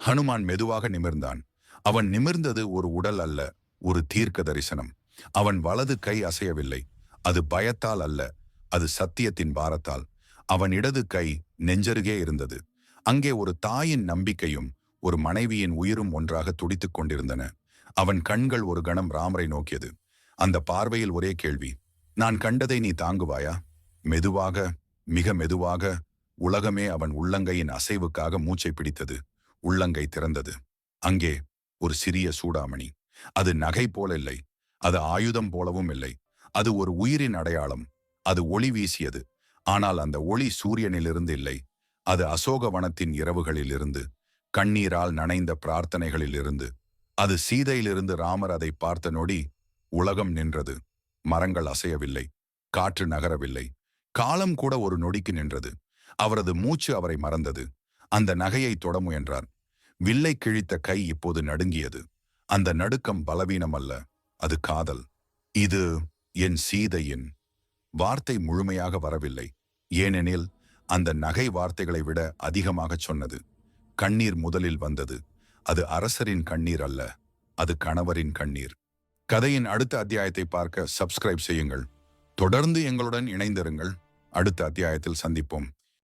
ஹனுமான் மெதுவாக நிமிர்ந்தான். அவன் நிமிர்ந்தது ஒரு உடல் அல்ல, ஒரு தீர்க்க தரிசனம். அவன் வலது கை அசையவில்லை. அது பயத்தால் அல்ல, அது சத்தியத்தின் பாரத்தால். அவன் இடது கை நெஞ்சருகே இருந்தது. அங்கே ஒரு தாயின் நம்பிக்கையும் ஒரு மனைவியின் உயிரும் ஒன்றாக துடித்துக் கொண்டிருந்தன. அவன் கண்கள் ஒரு கணம் ராமரை நோக்கியது. அந்த பார்வையில் ஒரே கேள்வி: நான் கண்டதை நீ தாங்குவாயா? மெதுவாக, மிக மெதுவாக, உலகமே அவன் உள்ளங்கையின் அசைவுக்காக மூச்சை பிடித்தது. உள்ளங்கை திறந்தது. அங்கே ஒரு சிறிய சூடாமணி. அது நகை போல இல்லை, அது ஆயுதம் போலவும் இல்லை. அது ஒரு உயிரின் அடையாளம். அது ஒளி வீசியது. ஆனால் அந்த ஒளி சூரியனிலிருந்து இல்லை. அது அசோகவனத்தின் இரவுகளிலிருந்து, கண்ணீரால் நனைந்த பிரார்த்தனைகளிலிருந்து. அது சீதையிலிருந்து. ராமர் அதை பார்த்த நொடி உலகம் நின்றது. மரங்கள் அசையவில்லை, காற்று நகரவில்லை, காலம் கூட ஒரு நொடிக்கு நின்றது. அவரது மூச்சு அவரை மறந்தது. அந்த நகையை தொட முயன்றார். வில்லை கிழித்த கை இப்போது நடுங்கியது. அந்த நடுக்கம் பலவீனம் அல்ல, அது காதல். இது என் சீதையின். வார்த்தை முழுமையாக வரவில்லை. ஏனெனில் அந்த நகை வார்த்தைகளை விட அதிகமாக சொன்னது. கண்ணீர் முதலில் வந்தது. அது அரசரின் கண்ணீர் அல்ல, அது கணவரின் கண்ணீர். கதையின் அடுத்த அத்தியாயத்தை பார்க்க சப்ஸ்கிரைப் செய்யுங்கள். தொடர்ந்து எங்களுடன் இணைந்திருங்கள். அடுத்த அத்தியாயத்தில் சந்திப்போம்.